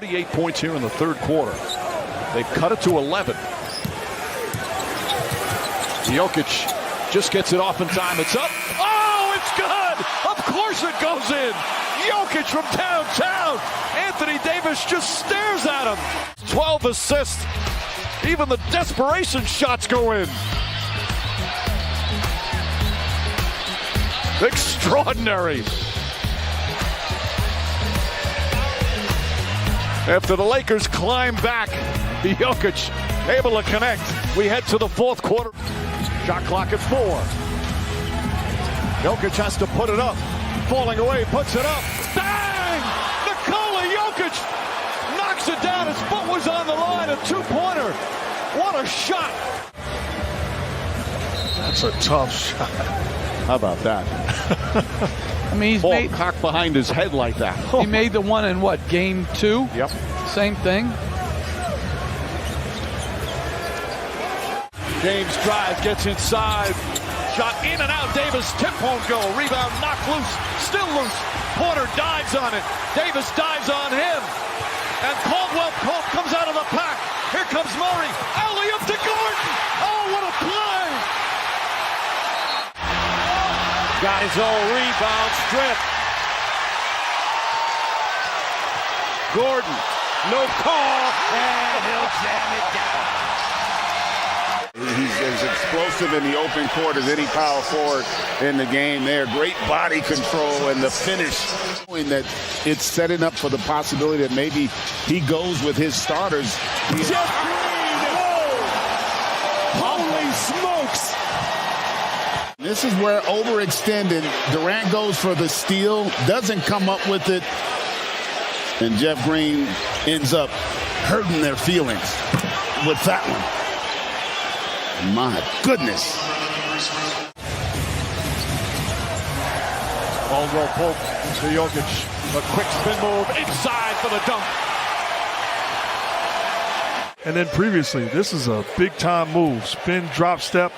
38 points here in the third quarter. They've cut it to 11. Jokic just gets it off in time. It's up. Oh, it's good. Of course it goes in. Jokic from downtown. Anthony Davis just stares at him. 12 assists. Even the desperation shots go in. Extraordinary. After the Lakers climb back, Jokic able to connect. We head to the fourth quarter. Shot clock at 4. Jokic has to put it up. Falling away, puts it up. Bang! Nikola Jokic knocks it down. His foot was on the line. A two-pointer. What a shot. That's a tough shot. How about that? I mean, he's ball made cocked behind his head like that. He made the one in what, game 2? Yep. Same thing. James drives, gets inside. Shot in and out. Davis tip won't go. Rebound knocked loose. Still loose. Porter dives on it. Davis dives on him. And Caldwell Pope comes out of the pack. Here comes Murray. Alley-oop to Gordon. Oh, what a play. Got his own rebound strip. Gordon, no call, and he'll jam it down. He's as explosive in the open court as any power forward in the game there. Great body control and the finish. That it's setting up for the possibility that maybe he goes with his starters. Jeff Green! Whoa! Holy smokes! This is where overextended. Durant goes for the steal, doesn't come up with it, and Jeff Green ends up hurting their feelings with that one. My goodness. Caldwell Pope to Jokic. A quick spin move inside for the dunk. And then previously, this is a big-time move. Spin, drop step,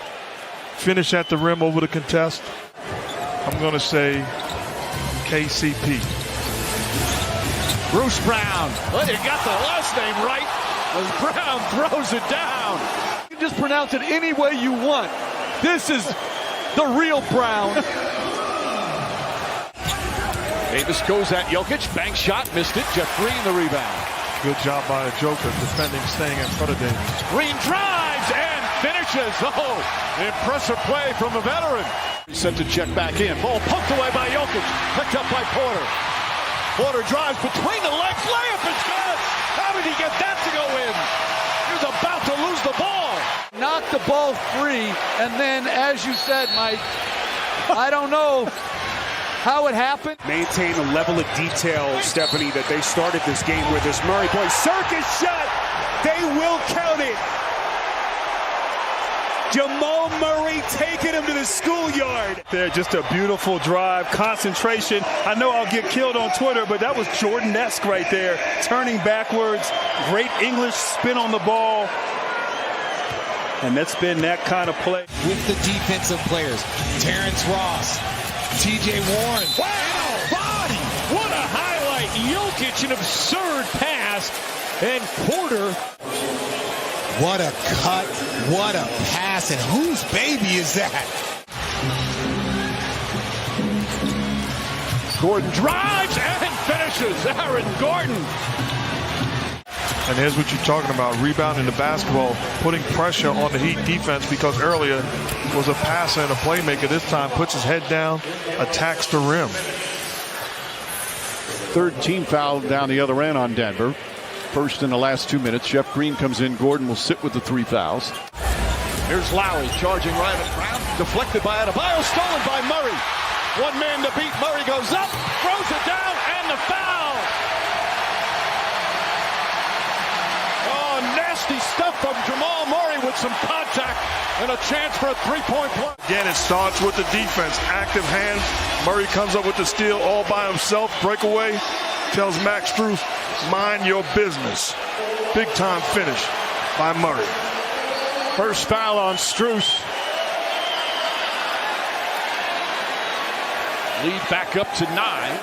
finish at the rim over the contest. I'm going to say KCP. Bruce Brown. Well, you got the last name right. As Brown throws it down. You can just pronounce it any way you want. This is the real Brown. Davis goes at Jokic. Bank shot. Missed it. Jeff Green the rebound. Good job by a Joker defending, staying in front of Davis. Green drives and finishes. Oh, impressive play from the veteran. Sent to check back in. Ball poked away by Jokic. Picked up by Porter. Porter drives between the legs. Layup is good. How did he get that to go in? He was about to lose the ball. Knocked the ball free, and then, as you said, Mike, I don't know how it happened. Maintain the level of detail, Stephanie, that they started this game with. This Murray boy circus shot. They will count it. Jamal Murray taking him to the schoolyard. There, just a beautiful drive, concentration. I know I'll get killed on Twitter, but that was Jordan-esque right there. Turning backwards, great English spin on the ball. And that's been that kind of play. With the defensive players, Terrence Ross, TJ Warren. Wow, body! What a highlight! Jokic, an absurd pass, and Porter. What a cut, what a pass, and whose baby is that? Gordon drives and finishes. Aaron Gordon. And here's what you're talking about, rebounding the basketball, putting pressure on the Heat defense, because earlier was a passer and a playmaker. This time puts his head down, attacks the rim. Third team foul down the other end on Denver. First in the last 2 minutes. Jeff Green comes in. Gordon will sit with the 3 fouls. Here's Lowry charging right at Brown. Deflected by Adebayo. Stolen by Murray. One man to beat. Murray goes up. Throws it down. And the foul. Oh, nasty stuff from Jamal Murray with some contact and a chance for a three-point play. Again, it starts with the defense. Active hands. Murray comes up with the steal all by himself. Breakaway. Tells Max Strus, mind your business. Big time finish by Murray. First foul on Strus. Lead back up to 9.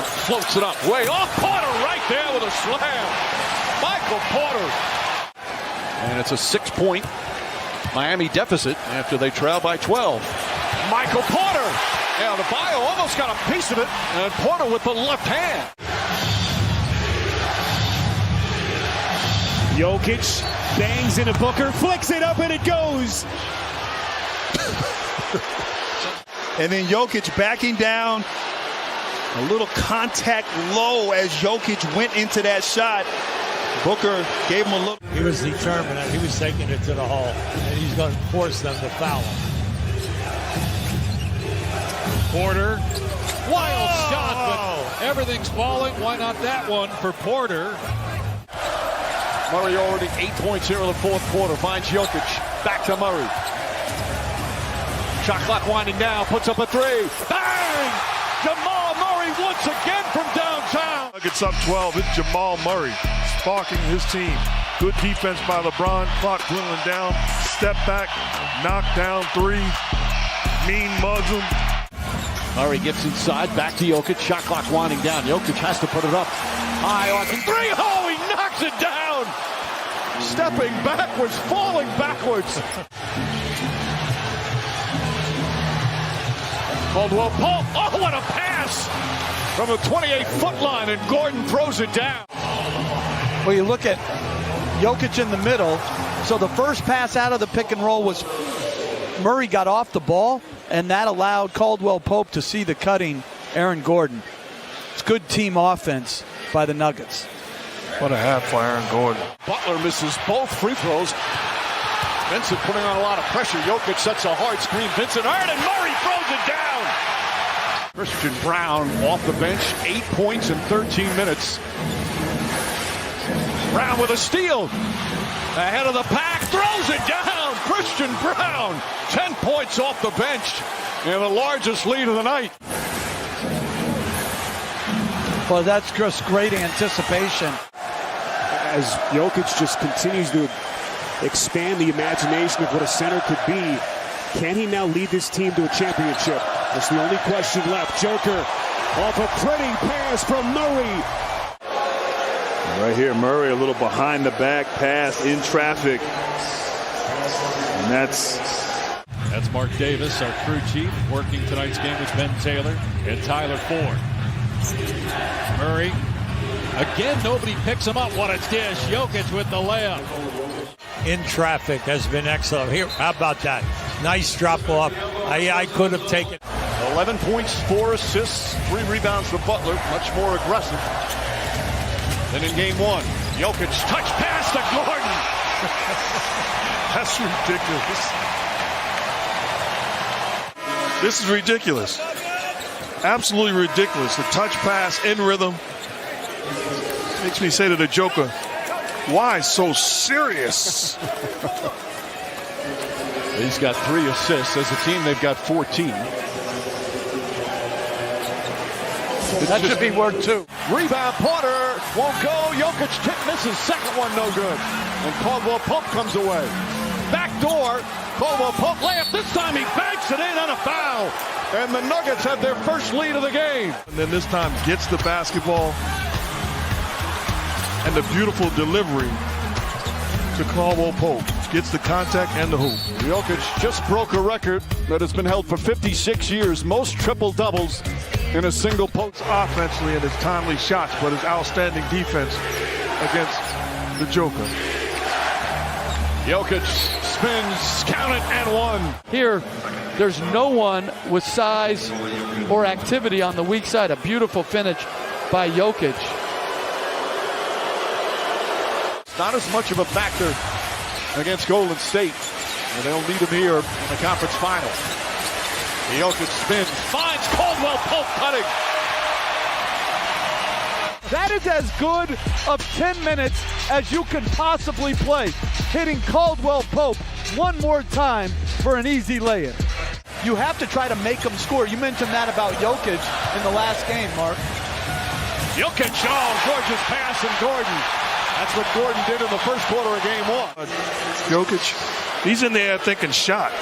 floats it up, way off. Porter right there with a slam. Michael Porter. And it's a 6-point Miami deficit after they trail by 12. Michael Porter. Yeah, the Bio almost got a piece of it. And Porter with the left hand. Jokic bangs into Booker, flicks it up, and it goes. And then Jokic backing down. A little contact low as Jokic went into that shot. Booker gave him a look. He was determined. He was taking it to the hole, and he's going to force them to foul him. Porter, wild shot, but everything's falling. Why not that one for Porter? Murray already 8 points here in the fourth quarter. Finds Jokic. Back to Murray. Shot clock winding down. Puts up a three. Bang! Jamal Murray once again from downtown. Nuggets up 12. It's Jamal Murray sparking his team. Good defense by LeBron. Clock dwindling down. Step back. Knock down three. Mean mugs him. Murray gets inside. Back to Jokic. Shot clock winding down. Jokic has to put it up. High on three. Oh, he knocks it down. Stepping backwards. Falling backwards. Caldwell Pope. Oh, what a pass from the 28-foot line, and Gordon throws it down. Well, you look at Jokic in the middle. So the first pass out of the pick and roll was Murray got off the ball, and that allowed Caldwell Pope to see the cutting Aaron Gordon. It's good team offense by the Nuggets. What a half for Aaron Gordon. Butler misses both free throws. Vincent putting on a lot of pressure. Jokic sets a hard screen. Vincent hard, and Murray throws it down. Christian Brown off the bench, 8 points in 13 minutes. Brown with a steal. Ahead of the pack, throws it down. Christian Brown, 10 points off the bench, and the largest lead of the night. Well, that's just great anticipation. As Jokic just continues to expand the imagination of what a center could be, can he now lead this team to a championship? That's the only question left. Joker off a pretty pass from Murray. Right here, Murray a little behind the back pass in traffic. And that's Mark Davis, our crew chief, working tonight's game with Ben Taylor and Tyler Ford. Murray, again, nobody picks him up. What a dish. Jokic with the layup. In traffic has been excellent. Here, how about that? Nice drop off. I could have taken 11 points, 4 assists, 3 rebounds for Butler. Much more aggressive than in game one. Jokic touch pass to Gordon. That's ridiculous. This is ridiculous. Absolutely ridiculous. The touch pass in rhythm. Makes me say to the Joker, why so serious? He's got 3 assists. As a team, they've got 14. That should be worth 2. Rebound, Porter won't go. Jokic tip misses. Second one, no good. And Caldwell Pope comes away. Back door. Caldwell Pope layup. This time he banks it in on a foul. And the Nuggets have their first lead of the game. And then this time gets the basketball. And the beautiful delivery to Caldwell Pope. Gets the contact and the hoop. Jokic just broke a record that has been held for 56 years. Most triple-doubles in a single post. Offensively and his timely shots, but his outstanding defense against the Joker. Jokic spins, count it, and 1. Here, there's no one with size or activity on the weak side. A beautiful finish by Jokic. Not as much of a factor against Golden State. And they'll need him here in the conference final. Jokic spins, finds Caldwell Pope cutting. That is as good of 10 minutes as you can possibly play. Hitting Caldwell Pope one more time for an easy layup. You have to try to make them score. You mentioned that about Jokic in the last game, Mark. Jokic, gorgeous pass from Gordon. That's what Gordon did in the first quarter of game 1. Jokic, he's in there thinking shot.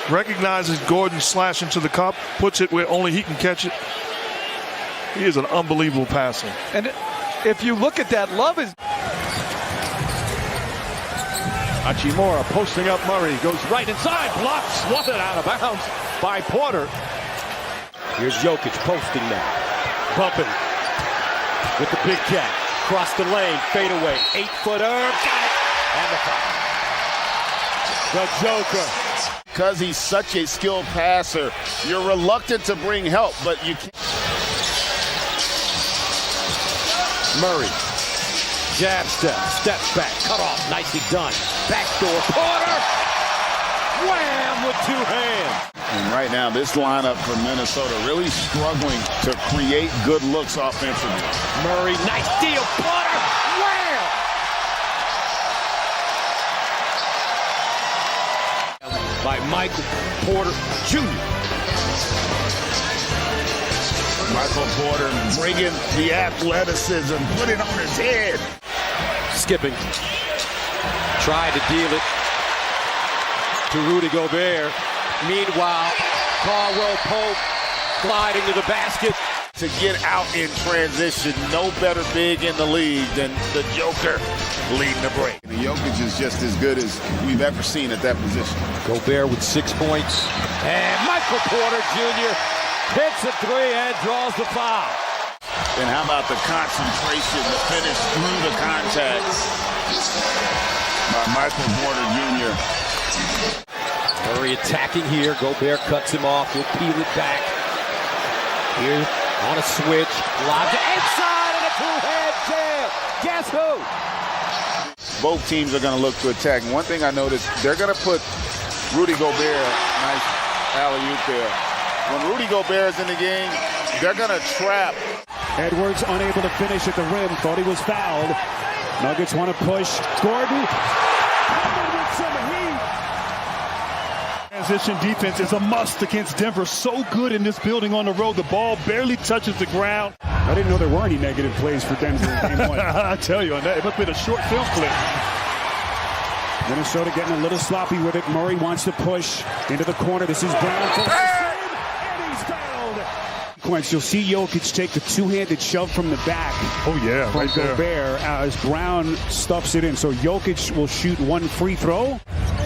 Recognizes Gordon slashing to the cup, puts it where only he can catch it. He is an unbelievable passer. And if you look at that, Love is... Hachimura posting up Murray, goes right inside, blocked, swatted out of bounds by Porter. Here's Jokic posting now. Bumping with the big cat. Cross the lane, fade away. 8-footer, got it. And the foul. The Joker. Because he's such a skilled passer, you're reluctant to bring help, but you can't. Murray. Jab step, steps back, cut off, nicely done. Backdoor, Porter, wham with two hands. And right now, this lineup for Minnesota really struggling to create good looks offensively. Murray, nice deal, Porter, wham! By Michael Porter Jr. Michael Porter bringing the athleticism, put it on his head. Skipping. Tried to deal it to Rudy Gobert. Meanwhile, Caldwell Pope gliding to the basket. To get out in transition, no better big in the league than the Joker leading the break. The Jokic is just as good as we've ever seen at that position. Gobert with 6 points. And Michael Porter Jr. hits a three and draws the foul. And how about the concentration, the finish through the contact by Michael Porter Jr. Murray attacking here. Gobert cuts him off. He'll peel it back. Here on a switch. Lob to inside and a two-hand jam. Guess who? Both teams are going to look to attack. And one thing I noticed, they're going to put Rudy Gobert, nice alley-oop there. When Rudy Gobert is in the game, they're going to trap. Edwards unable to finish at the rim. Thought he was fouled. Nuggets want to push. Gordon. With some heat. Transition defense is a must against Denver. So good in this building on the road. The ball barely touches the ground. I didn't know there were any negative plays for Denver in game one. I tell you, on that, it must have been a short film clip. Minnesota getting a little sloppy with it. Murray wants to push into the corner. This is Brown. And he's fouled. You'll see Jokic take the two-handed shove from the back. Oh, yeah, from right there. Gobert as Brown stuffs it in. So Jokic will shoot one free throw.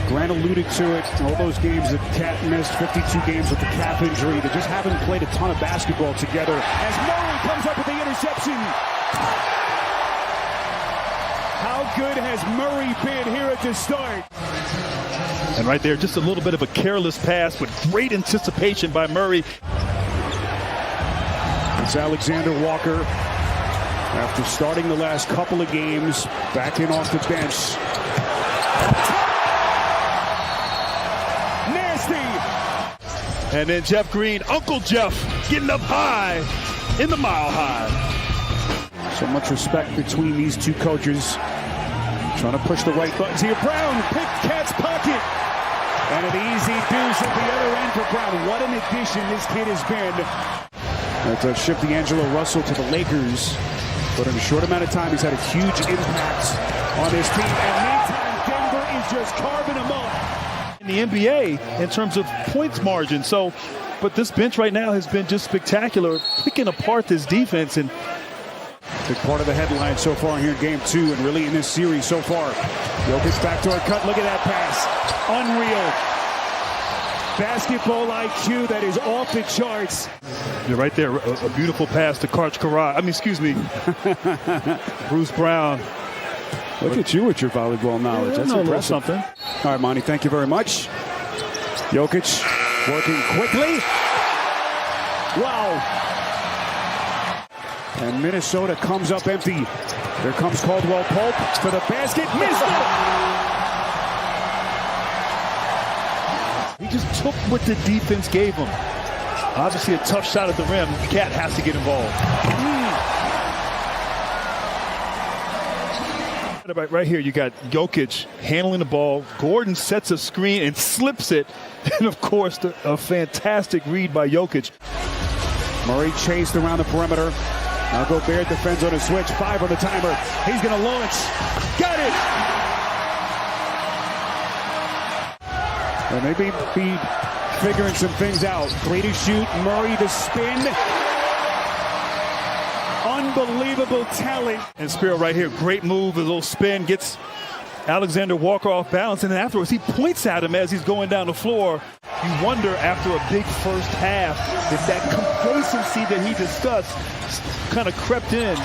Grant alluded to it. All those games that Cat missed, 52 games with the calf injury. They just haven't played a ton of basketball together. As Murray comes up with the interception. How good has Murray been here at the start? And right there, just a little bit of a careless pass, but great anticipation by Murray. It's Alexander Walker. After starting the last couple of games, back in off the bench. Nasty! And then Jeff Green, Uncle Jeff, getting up high in the Mile High. So much respect between these two coaches. Trying to push the right buttons here. Brown picked Cat's pocket. And an easy deuce at the other end for Brown. What an addition this kid has been. That does shift D'Angelo Russell to the Lakers. But in a short amount of time, he's had a huge impact on this team. And meantime, Denver is just carving him up. In the NBA, in terms of points margin. So, but this bench right now has been just spectacular, picking apart this defense. And big part of the headline so far here in game two and really in this series so far. Jokic backdoor cut. Look at that pass. Unreal. Basketball IQ that is off the charts. You're right there. A beautiful pass to Bruce Brown. Look at you with your volleyball knowledge. That's impressive. Something. All right, Monty, thank you very much. Jokic working quickly. Wow. And Minnesota comes up empty. There comes Caldwell Pope for the basket. Missed it! He just took what the defense gave him. Obviously a tough shot at the rim. Cat has to get involved. Right here, you got Jokic handling the ball. Gordon sets a screen and slips it. And, of course, a fantastic read by Jokic. Murray chased around the perimeter. Now Gobert defends on a switch. 5 on the timer. He's going to launch. Got it! And they be figuring some things out. 3 to shoot. Murray to spin. Unbelievable talent. And Spiro right here, great move, a little spin, gets Alexander Walker off balance, and then afterwards he points at him as he's going down the floor. You wonder after a big first half if that complacency that he discussed kind of crept in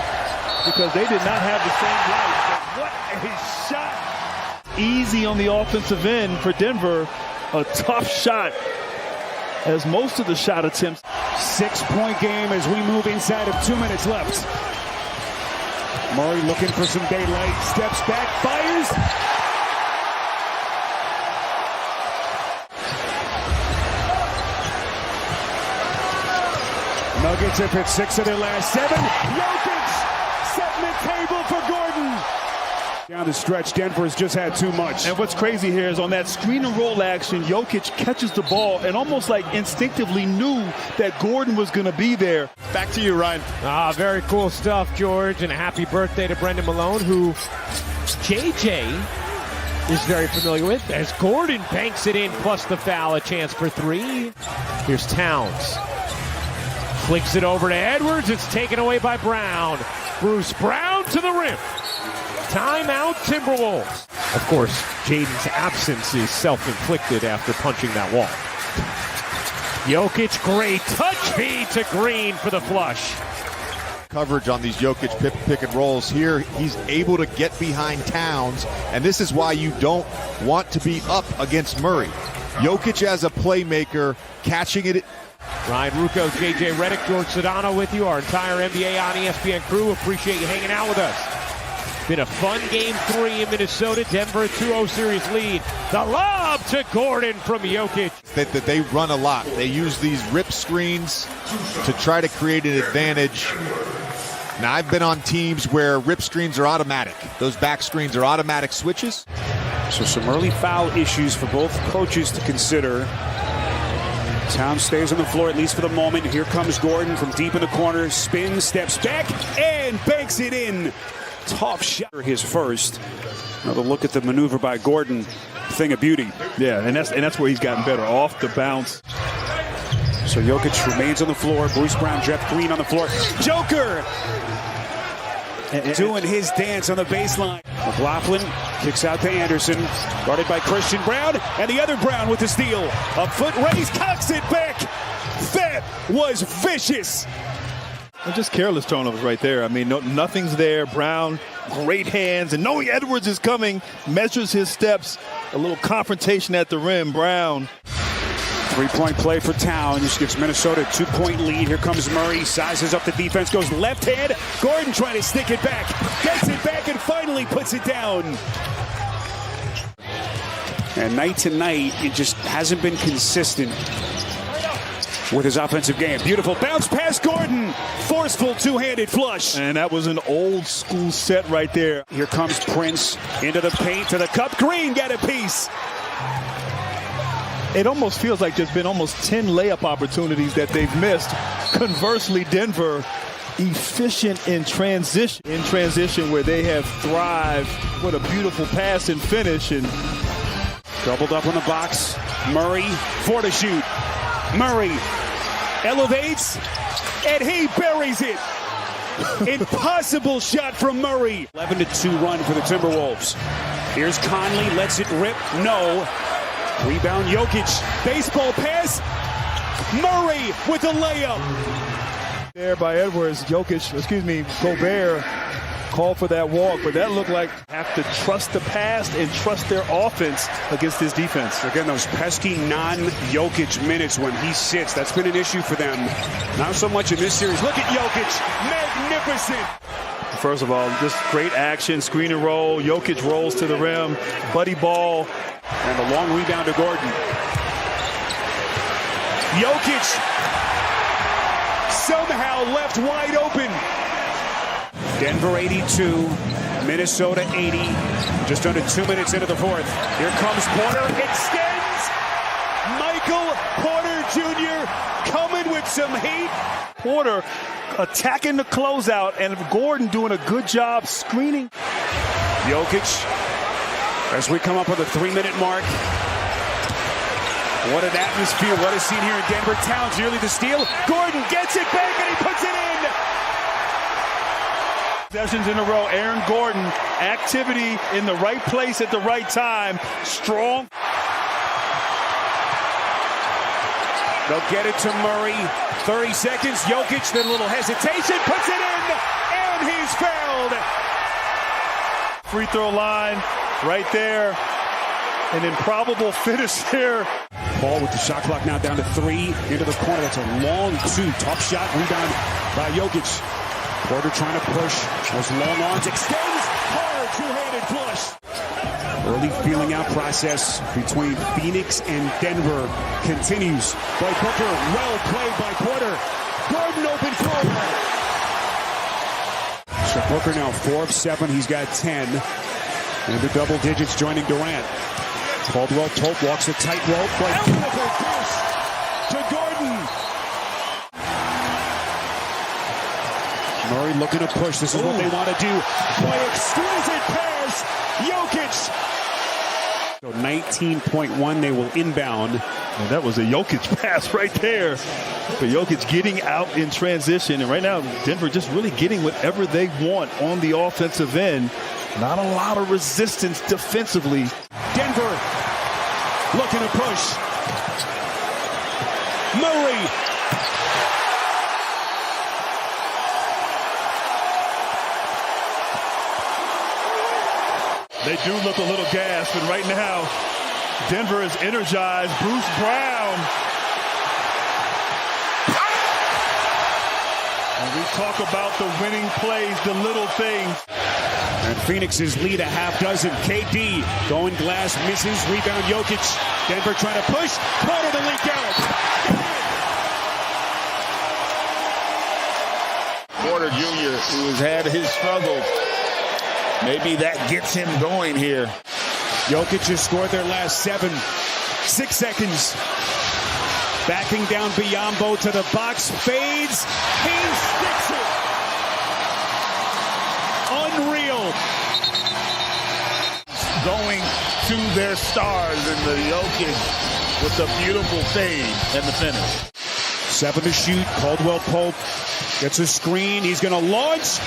because they did not have the same life. But what a shot. Easy on the offensive end for Denver. A tough shot as most of the shot attempts. 6-point game as we move inside of 2 minutes left. Murray looking for some daylight, steps back, fires. Nuggets have hit 6 of their last 7. Jokic setting the table for Gordon. Down the stretch, Denver has just had too much. And what's crazy here is on that screen and roll action, Jokic catches the ball and almost like instinctively knew that Gordon was going to be there. Back to you, Ryan. Very cool stuff, George, and a happy birthday to Brendan Malone, who JJ is very familiar with, as Gordon banks it in, plus the foul, a chance for 3. Here's Towns. Flicks it over to Edwards. It's taken away by Brown. Bruce Brown to the rim. Timeout, Timberwolves. Of course, Jaden's absence is self-inflicted after punching that wall. Jokic, great touch feed to Green for the flush. Coverage on these Jokic pick and rolls here. He's able to get behind Towns, and this is why you don't want to be up against Murray. Jokic as a playmaker, catching it. Ryan Rucco, JJ Redick, George Sedano with you, our entire NBA on ESPN crew. Appreciate you hanging out with us. Been a fun game 3 in Minnesota. Denver 2-0 series lead. The lob to Gordon from Jokic. That they run a lot. They use these rip screens to try to create an advantage. Now, I've been on teams where rip screens are automatic. Those back screens are automatic switches. So some early foul issues for both coaches to consider. Towns stays on the floor, at least for the moment. Here comes Gordon from deep in the corner. Spins, steps back, and banks it in. Tough shot. His first. Another look at the maneuver by Gordon. Thing of beauty. Yeah, and that's where he's gotten better, off the bounce. So Jokic remains on the floor. Bruce Brown, Jeff Green on the floor. Joker doing his dance on the baseline. McLaughlin kicks out to Anderson. Guarded by Christian Brown. And the other Brown with the steal. A foot raise, cocks it back. That was vicious. And just careless turnovers right there. I mean, nothing's there. Brown, great hands. And knowing Edwards is coming, measures his steps. A little confrontation at the rim. Brown. 3-point play for Towns. Gives Minnesota a 2-point lead. Here comes Murray. Sizes up the defense. Goes left hand. Gordon trying to stick it back. Gets it back and finally puts it down. And night to night, it just hasn't been consistent with his offensive game. Beautiful bounce pass, Gordon. Forceful two-handed flush. And that was an old school set right there. Here comes Prince into the paint, to the cup. Green got a piece. It almost feels like there's been almost 10 layup opportunities that they've missed. Conversely, Denver efficient in transition where they have thrived. What a beautiful pass and finish. And doubled up on the box. Murray for the shoot. Murray elevates, and he buries it. Impossible shot from Murray. 11-2 run for the Timberwolves. Here's Conley, lets it rip. No. Rebound Jokic. Baseball pass. Murray with a layup. There by Edwards. Gobert called for that walk, but that looked like have to trust the pass and trust their offense against this defense. Again, those pesky non-Jokic minutes when he sits, that's been an issue for them. Not so much in this series. Look at Jokic. Magnificent. First of all, just great action, screen and roll. Jokic rolls to the rim. Buddy ball. And the long rebound to Gordon. Jokic somehow left wide open. Denver 82, Minnesota 80. Just under 2 minutes into the fourth. Here comes Porter, extends. Michael Porter Jr. coming with some heat. Porter attacking the closeout, and Gordon doing a good job screening. Jokic, as we come up with a 3-minute mark. What an atmosphere, what a scene here in Denver. Towns nearly the steal. Gordon gets it back and he puts it in. Possessions in a row. Aaron Gordon, activity in the right place at the right time. Strong. They'll get it to Murray. 30 seconds. Jokic, then a little hesitation. Puts it in. And he's fouled. Free throw line right there. An improbable finish there. Ball with the shot clock now down to 3. Into the corner. That's a long 2. Tough shot. Rebound by Jokic. Porter trying to push. Those long arms. Extends. Hard two-handed flush. Early feeling out process between Phoenix and Denver continues. By Booker. Well played by Porter. Gordon open floor. So Booker now 4 of 7. He's got 10. In the double digits joining Durant. Caldwell Pope walks a tightrope. Beautiful push to Gordon. Murray looking to push. This is what they want to do. Boy, exquisite pass. Jokic. So 19.1, they will inbound. Well, that was a Jokic pass right there. But Jokic getting out in transition. And right now, Denver just really getting whatever they want on the offensive end. Not a lot of resistance defensively. Denver looking to push. Murray. They do look a little gassed, and right now, Denver is energized. Bruce Brown. And we talk about the winning plays, the little things. And Phoenix's lead a half dozen. KD going glass, misses. Rebound Jokic. Denver trying to push. Porter to leak out. Porter Jr., who has had his struggles. Maybe that gets him going here. Jokic has scored their last 7. 6 seconds. Backing down Biyombo to the box. Fades. He sticks it. Unreal. Going to their stars in the Jokic with a beautiful fade and the finish. 7 to shoot. Caldwell Pope gets a screen. He's going to launch.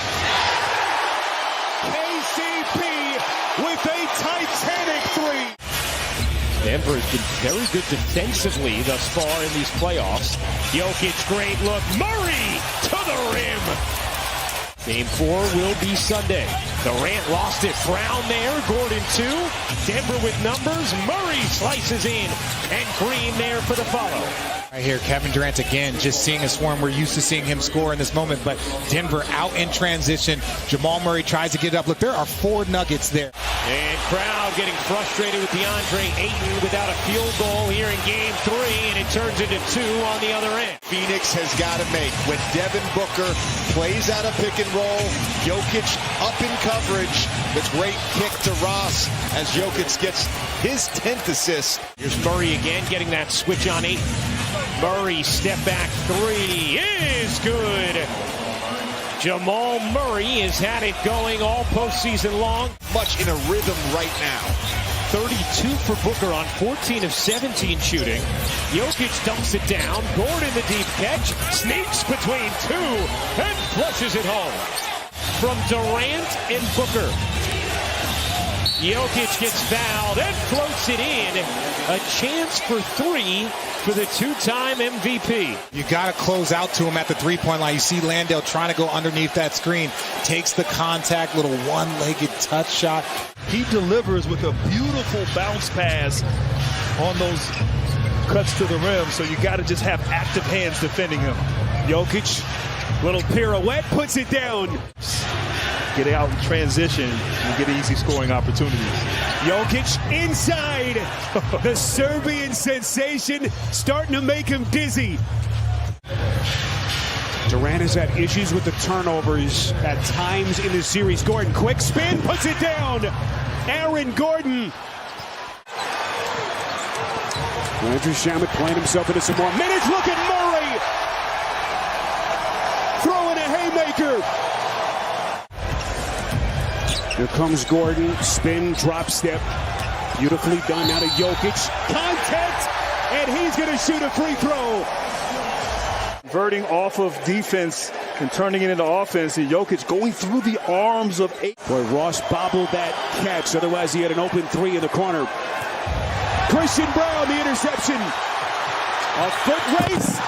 With a titanic 3. Denver has been very good defensively thus far in these playoffs. Jokic, great look. Murray to the rim. Game 4 will be Sunday. Durant lost it. Brown there. Gordon 2. Denver with numbers. Murray slices in. And Green there for the follow. Right here, Kevin Durant again, just seeing a swarm. We're used to seeing him score in this moment, but Denver out in transition. Jamal Murray tries to get it up. Look, there are 4 nuggets there. And crowd getting frustrated with DeAndre Ayton without a field goal here in Game 3, and it turns into 2 on the other end. Phoenix has got to make when Devin Booker plays out a pick and roll. Jokic up in coverage. It's great kick to Ross as Jokic gets his 10th assist. Here's Murray again getting that switch on Ayton. Murray step back 3 is good. Jamal Murray has had it going all postseason long. Much in a rhythm right now. 32 for Booker on 14 of 17 shooting. Jokic dumps it down. Gordon the deep catch. Sneaks between 2 and flushes it home. From Durant and Booker. Jokic gets fouled and floats it in. A chance for 3 for the 2-time MVP. You got to close out to him at the three-point line. You see Landale trying to go underneath that screen. Takes the contact, little one-legged touch shot. He delivers with a beautiful bounce pass on those cuts to the rim, so you got to just have active hands defending him. Jokic, little pirouette, puts it down. Get out in transition and get easy scoring opportunities. Jokic inside. The Serbian sensation starting to make him dizzy. Durant has had issues with the turnovers at times in this series. Gordon, quick spin, puts it down. Aaron Gordon. Andrew Shamet playing himself into some more minutes. Look at Murray. Throwing a haymaker. Here comes Gordon. Spin, drop step. Beautifully done now to Jokic. Contact, and he's going to shoot a free throw. Converting off of defense and turning it into offense. And Jokic going through the arms of 8. Boy, Ross bobbled that catch. Otherwise, he had an open 3 in the corner. Christian Brown, the interception. A foot race.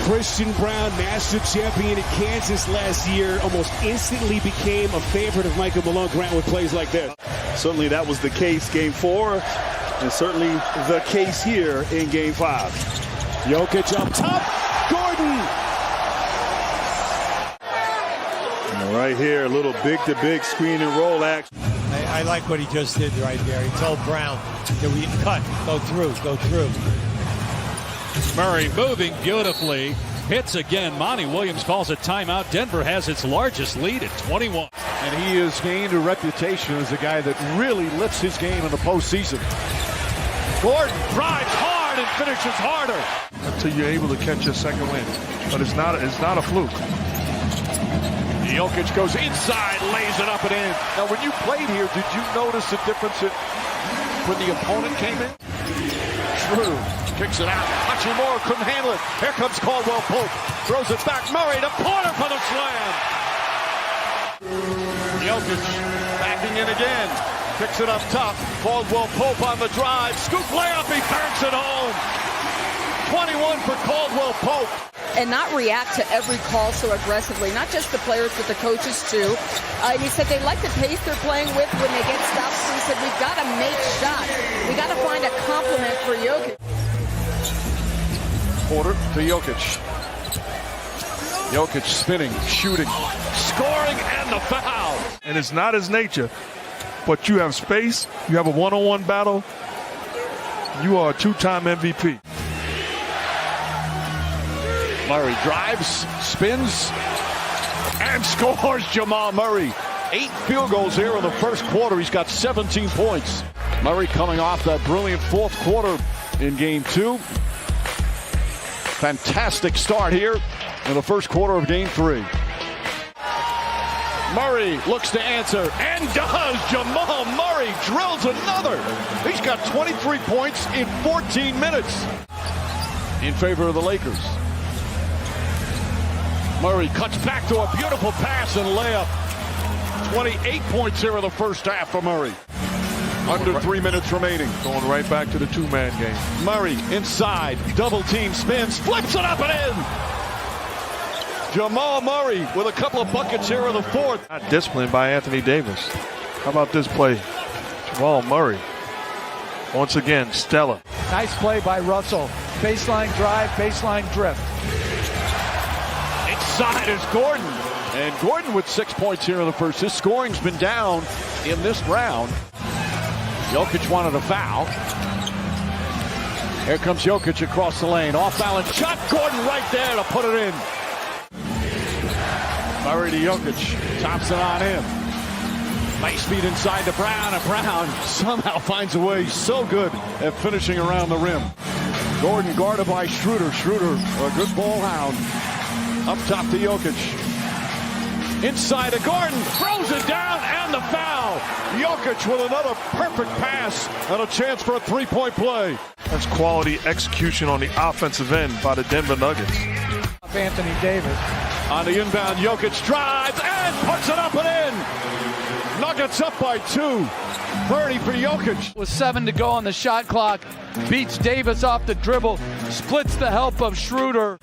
Christian Brown, national champion in Kansas last year, almost instantly became a favorite of Michael Malone Grant with plays like this. Certainly that was the case Game 4, and certainly the case here in Game 5. Jokic up top, Gordon. And right here, a little big-to-big screen and roll action. I like what he just did right there. He told Brown that we cut, go through. Murray moving beautifully. Hits again. Monty Williams calls a timeout. Denver has its largest lead at 21. And he has gained a reputation as a guy that really lifts his game in the postseason. Gordon drives hard and finishes harder. Until you're able to catch your second win. But it's not a fluke. Jokic goes inside, lays it up and in. Now, when you played here, did you notice the difference when the opponent came in? Schroeder kicks it out. Hachimura couldn't handle it. Here comes Caldwell Pope. Throws it back. Murray to Porter for the slam. Jokic backing in again. Picks it up top. Caldwell Pope on the drive. Scoop layup. He banks it home. 21 for Caldwell Pope. And not react to every call so aggressively. Not just the players, but the coaches too. And he said they like the pace they're playing with when they get stops. So he said we've got to make shots. We got to find a compliment for Jokic. Porter to Jokic. Jokic spinning, shooting, scoring, and the foul. And it's not his nature, but you have space, you have a one-on-one battle, you are a 2-time MVP. Murray drives, spins, and scores. Jamal Murray. 8 field goals here in the first quarter. He's got 17 points. Murray coming off that brilliant fourth quarter in Game 2. Fantastic start here in the first quarter of Game 3. Murray looks to answer, and does. Jamal Murray drills another. He's got 23 points in 14 minutes in favor of the Lakers. Murray cuts back to a beautiful pass and layup. 28 points here in the first half for Murray. Under 3 minutes remaining. Going right back to the two-man game. Murray inside, double team spins, flips it up and in. Jamal Murray with a couple of buckets here in the fourth. Not disciplined by Anthony Davis. How about this play? Jamal Murray. Once again, stellar. Nice play by Russell. Baseline drive, baseline drift. Inside is Gordon. And Gordon with 6 points here in the first. His scoring's been down in this round. Jokic wanted a foul. Here comes Jokic across the lane. Off balance shot. Gordon right there to put it in. Murray to Jokic. Thompson on him. Nice feed inside to Brown. And Brown somehow finds a way. So good at finishing around the rim. Gordon guarded by Schroeder. Schroeder, a good ball hound. Up top to Jokic. Inside to Gordon. Throws it down and the foul. Jokic with another perfect pass and a chance for a three-point play. That's quality execution on the offensive end by the Denver Nuggets. Anthony Davis. On the inbound, Jokic drives and puts it up and in. Nuggets up by 2. 30 for Jokic. With 7 to go on the shot clock. Beats Davis off the dribble. Splits the help of Schroeder.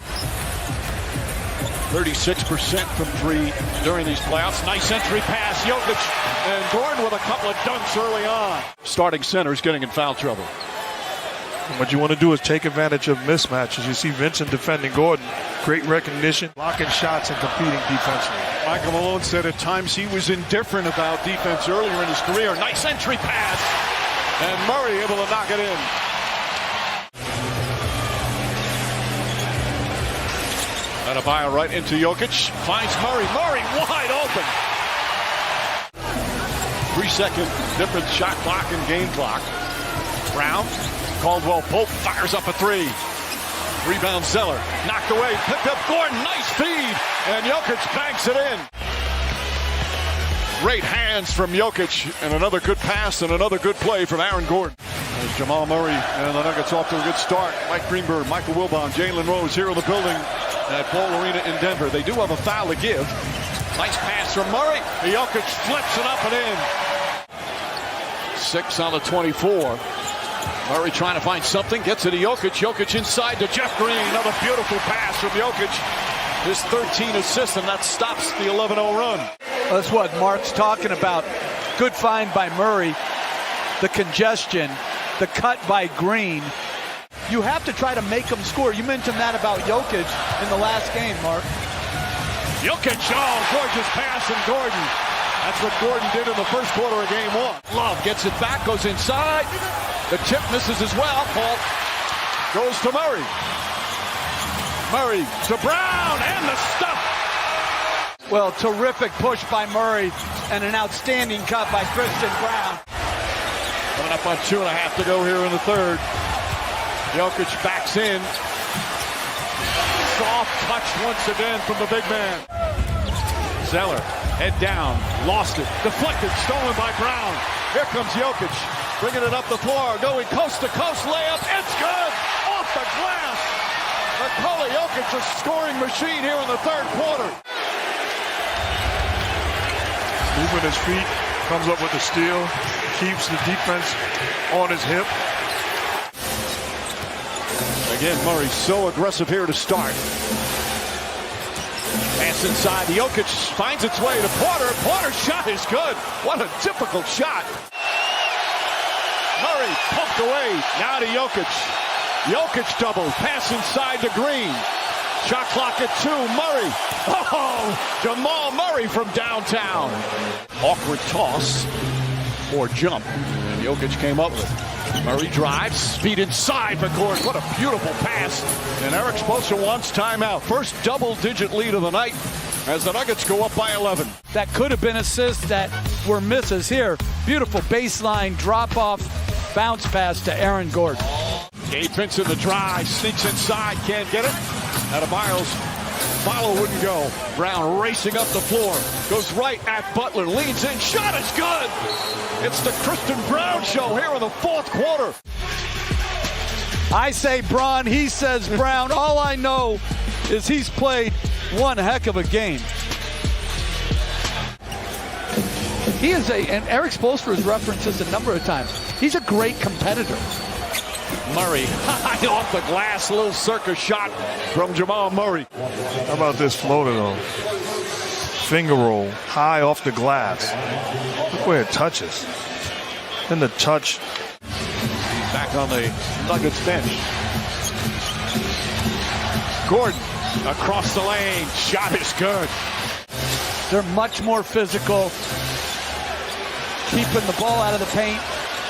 36% from 3 during these playoffs. Nice entry pass. Jokic and Gordon with a couple of dunks early on. Starting center is getting in foul trouble. What you want to do is take advantage of mismatches. You see Vincent defending Gordon. Great recognition, blocking shots and competing defensively. Michael Malone said at times he was indifferent about defense earlier in his career. Nice entry pass. And Murray able to knock it in. Adebayo right into Jokic. Finds Murray. Murray wide open. 3-second difference shot clock and game clock. Brown. Caldwell Pope fires up a 3. Rebound Zeller. Knocked away. Picked up Gordon. Nice feed. And Jokic banks it in. Great hands from Jokic. And another good pass and another good play from Aaron Gordon. As Jamal Murray and the Nuggets off to a good start. Mike Greenberg, Michael Wilbon, Jalen Rose here in the building at Ball Arena in Denver. They do have a foul to give. Nice pass from Murray. Jokic flips it up and in. 6 on the 24. Murray trying to find something. Gets it to Jokic. Jokic inside to Jeff Green. Another beautiful pass from Jokic. His 13 assists, and that stops the 11-0 run. That's what Mark's talking about. Good find by Murray. The congestion, the cut by Green. You have to try to make them score. You mentioned that about Jokic in the last game, Mark. Jokic, oh, gorgeous pass from Gordon. That's what Gordon did in the first quarter of game 1. Love gets it back, goes inside. The tip misses as well. Paul goes to Murray. Murray to Brown, and the stuff. Well, terrific push by Murray, and an outstanding cut by Christian Brown. Coming up on 2.5 to go here in the third. Jokic backs in. Soft touch once again from the big man. Zeller, head down, lost it, deflected, stolen by Brown. Here comes Jokic, bringing it up the floor, going coast to coast layup. It's good, off the glass. Nikola Jokic, a scoring machine here in the third quarter. Moving his feet, comes up with the steal, keeps the defense on his hip. Again, Murray so aggressive here to start. Pass inside. Jokic finds its way to Porter. Porter's shot is good. What a difficult shot. Murray pumped away. Now to Jokic. Jokic double. Pass inside to Green. Shot clock at 2. Murray. Oh, Jamal Murray from downtown. Awkward toss or jump. And Jokic came up with it. Murray drives, speed inside for Gordon. What a beautiful pass. And Eric Spoelstra wants timeout. First double-digit lead of the night as the Nuggets go up by 11. That could have been assists that were misses here. Beautiful baseline drop-off bounce pass to Aaron Gordon. Gabe Vincent the drive, sneaks inside, can't get it. Out of Miles. Follow wouldn't go. Brown racing up the floor. Goes right at Butler. Leans in. Shot is good. It's the Christian Brown show here in the fourth quarter. I say Braun. He says Brown. All I know is he's played one heck of a game. He is and Eric Spoelstra has referenced this a number of times. He's a great competitor. Murray high off the glass, a little circus shot from Jamal Murray. How about this floater though? Finger roll, high off the glass. Look where it touches. Then the touch. Back on the Nuggets bench. Gordon across the lane, shot is good. They're much more physical, keeping the ball out of the paint.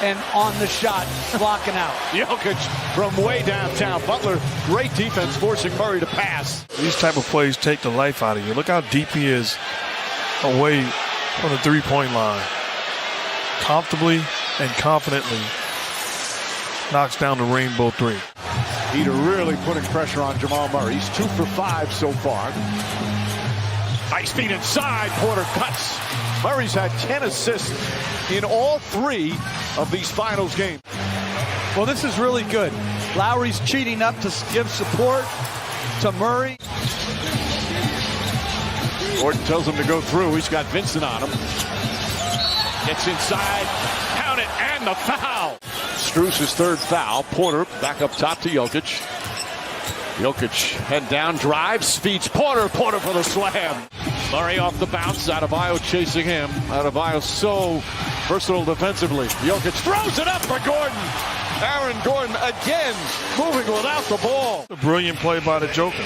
And on the shot, blocking out. Jokic from way downtown. Butler, great defense, forcing Murray to pass. These type of plays take the life out of you. Look how deep he is away from the three-point line. Comfortably and confidently knocks down the rainbow three. Heater really putting pressure on Jamal Murray. He's 2 for 5 so far. Nice feed inside. Porter cuts. Murray's had 10 assists in all 3 of these finals games. Well, this is really good. Lowry's cheating up to give support to Murray. Gordon tells him to go through. He's got Vincent on him. Gets inside. Count it, and the foul. Strus's third foul. Porter back up top to Jokic. Jokic head down, drives, feeds Porter. Porter for the slam. Murray off the bounce. Adebayo chasing him. Adebayo so versatile defensively. Jokic throws it up for Gordon. Aaron Gordon again moving without the ball. A brilliant play by the Joker.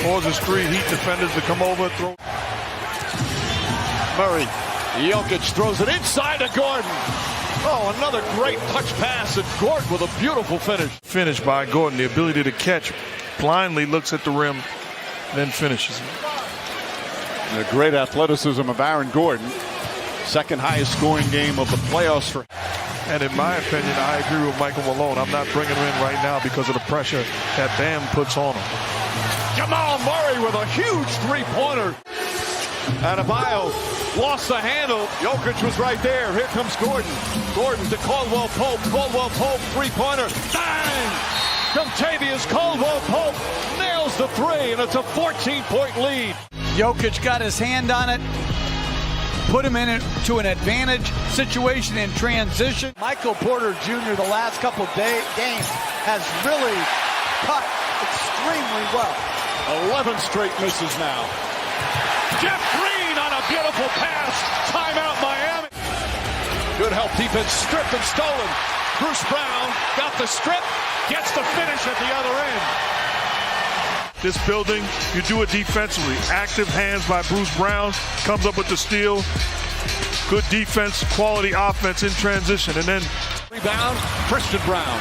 Causes 3 Heat defenders to come over and throw. Murray. Jokic throws it inside to Gordon. Oh, another great touch pass, and Gordon with a beautiful finish. Finish by Gordon. The ability to catch. Blindly looks at the rim, then finishes it. The great athleticism of Aaron Gordon. Second highest scoring game of the playoffs for. And in my opinion, I agree with Michael Malone. I'm not bringing him in right now because of the pressure that Bam puts on him. Jamal Murray with a huge three-pointer. Adebayo lost the handle. Jokic was right there. Here comes Gordon. Gordon to Caldwell Pope. Caldwell Pope, three-pointer. Bang! From Tavius Caldwell Pope nails the three, and it's a 14-point lead. Jokic got his hand on it, put him into an advantage situation in transition. Michael Porter Jr. the last couple games has really cut extremely well. 11 straight misses now. Jeff Green on a beautiful pass. Timeout Miami. Good help defense, stripped and stolen. Bruce Brown got the strip, gets the finish at the other end. This building, you do it defensively. Active hands by Bruce Brown, comes up with the steal. Good defense, quality offense in transition. And then rebound, Christian Brown.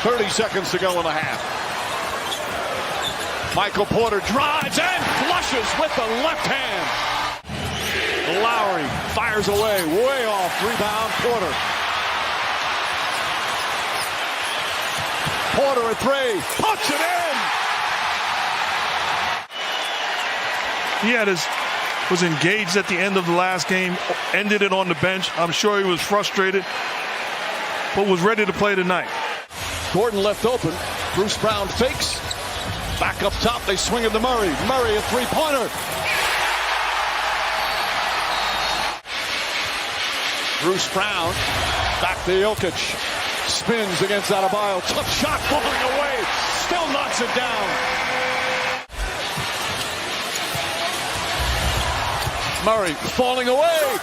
30 seconds to go in the half. Michael Porter drives and flushes with the left hand. Lowry fires away, way off. Rebound, Porter. Porter a three, puts it in. He was engaged at the end of the last game, ended it on the bench. I'm sure he was frustrated, but was ready to play tonight. Gordon left open. Bruce Brown fakes. Back up top, they swing it to Murray. Murray a three-pointer. Bruce Brown back to Jokic. Spins against Adebayo. Tough shot falling away. Still knocks it down. Murray falling away.